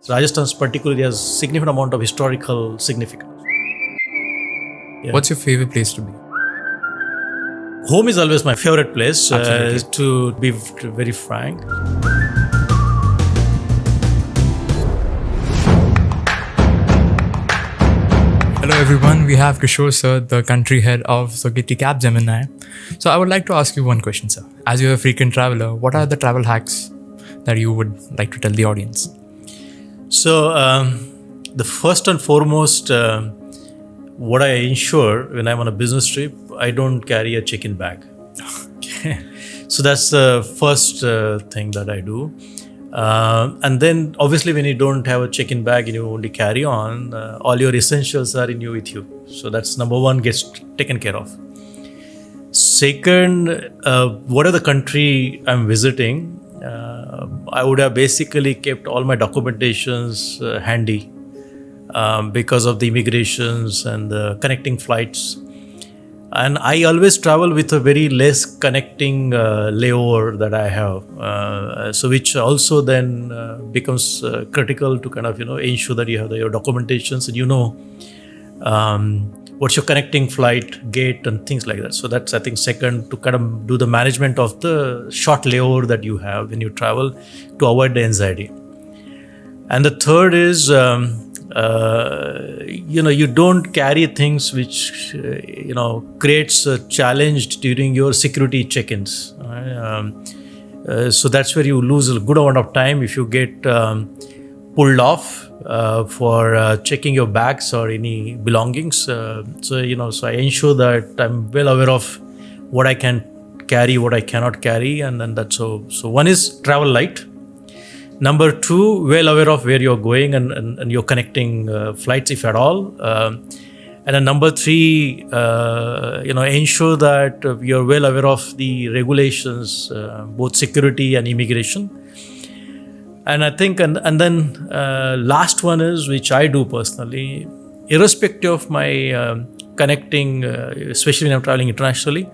So Rajasthan particularly has significant amount of historical significance. Yeah. What's your favorite place to be? Home is always my favorite place, Absolutely. to be very frank. Hello everyone, we have Kishor sir, the country head of Sogeti Capgemini. So I would like to ask you one question, sir. As you're a frequent traveler, what are the travel hacks that you would like to tell the audience? So the first and foremost, what I ensure when I'm on a business trip, I don't carry a check-in bag. So that's the first thing that I do. And then obviously when you don't have a check-in bag and you only carry on, all your essentials are with you. So that's number one, gets taken care of. Second, whatever the country I'm visiting, I would have basically kept all my documentations handy because of the immigrations and the connecting flights. And I always travel with a very less connecting layover that I have, so which also then becomes critical to kind of ensure that you have your documentations and what's your connecting flight gate and things like that. So that's, I think, second, to kind of do the management of the short layover that you have when you travel to avoid the anxiety. And the third is you don't carry things which creates a challenge during your security check-ins. So that's where you lose a good amount of time if you get pulled off for checking your bags or any belongings. So I ensure that I'm well aware of what I can carry, what I cannot carry, and then that's so one is travel light. Number two, well aware of where you're going and your connecting flights, if at all. And then number three, ensure that you're well aware of the regulations, both security and immigration. And I think, and then last one is, which I do personally, irrespective of my connecting, especially when I'm traveling internationally,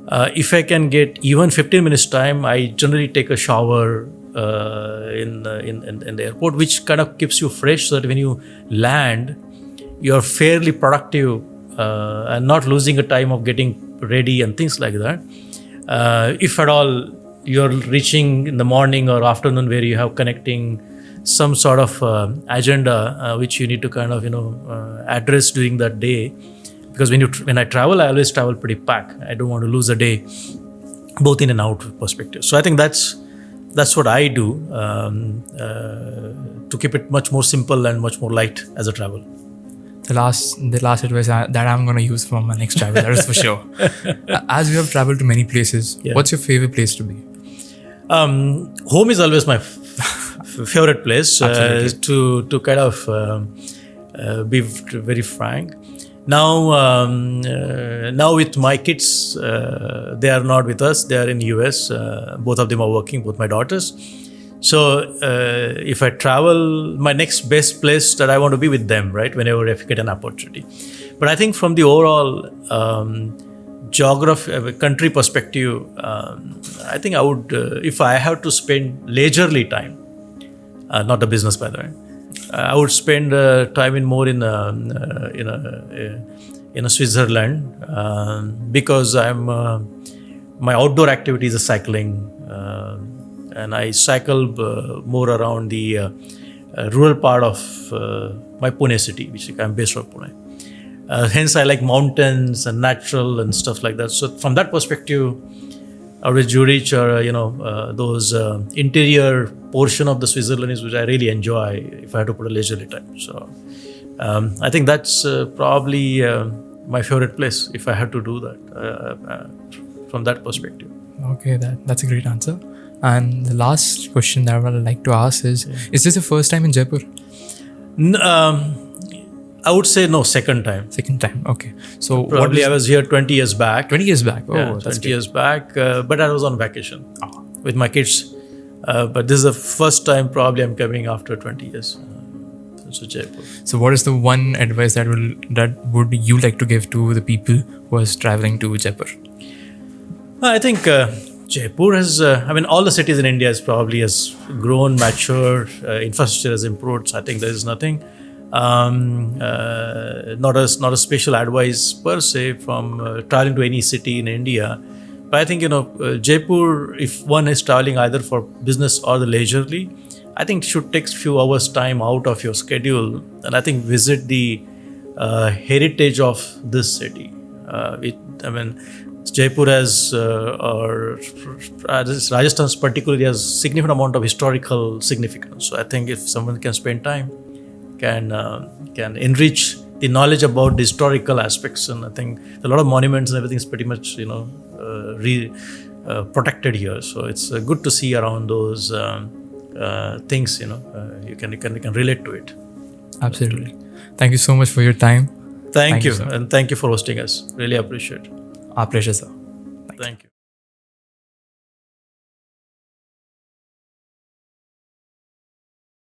if I can get even 15 minutes time, I generally take a shower in the airport, which kind of keeps you fresh, so that when you land, you're fairly productive and not losing a time of getting ready and things like that. If at all you're reaching in the morning or afternoon where you have connecting some sort of agenda which you need to kind of address during that day, because when I travel, I always travel pretty packed. I don't want to lose a day, both in and out perspective. So I think that's what I do to keep it much more simple and much more light as a travel. The last advice that I'm going to use for my next travel, that is for sure. As you have traveled to many places, What's your favorite place to be? Home is always my favorite place, to kind of be very frank. Now with my kids, they are not with us. They are in US. Both of them are working, both my daughters. So if I travel, my next best place that I want to be with them, right, whenever I get an opportunity. But I think from the overall geography, country perspective, I think I would, if I have to spend leisurely time, not the business by the way, I would spend time in Switzerland, because my outdoor activities are cycling, and I cycle more around the rural part of my Pune city, which I'm based on Pune. Hence, I like mountains and natural and stuff like that. So from that perspective, out with Zurich or those interior portion of the Switzerland is which I really enjoy if I had to put a leisurely time. So I think that's probably my favorite place if I had to do that from that perspective. Okay, that's a great answer. And the last question that I would like to ask is this your first time in Jaipur? I would say no, second time. Second time, okay. So probably I was here 20 years back. 20 years back? Oh, yeah, 20 years back. But I was on vacation with my kids. But this is the first time probably I'm coming after 20 years to Jaipur. So what is the one advice that would you like to give to the people who are traveling to Jaipur? I think Jaipur has, all the cities in India has grown, matured, infrastructure has improved. So I think there is nothing, not a special advice per se from traveling to any city in India. But I think, Jaipur, if one is traveling either for business or the leisurely, I think should take few hours time out of your schedule, and I think visit the heritage of this city. Jaipur has, or Rajasthan particularly, has significant amount of historical significance. So I think if someone can spend time, can enrich the knowledge about the historical aspects, and I think a lot of monuments and everything is pretty much protected here. So it's good to see around those things. You can relate to it. Absolutely. Thank you so much for your time. Thank you, and thank you for hosting us. Really appreciate it. Our pleasure, sir. Thank you.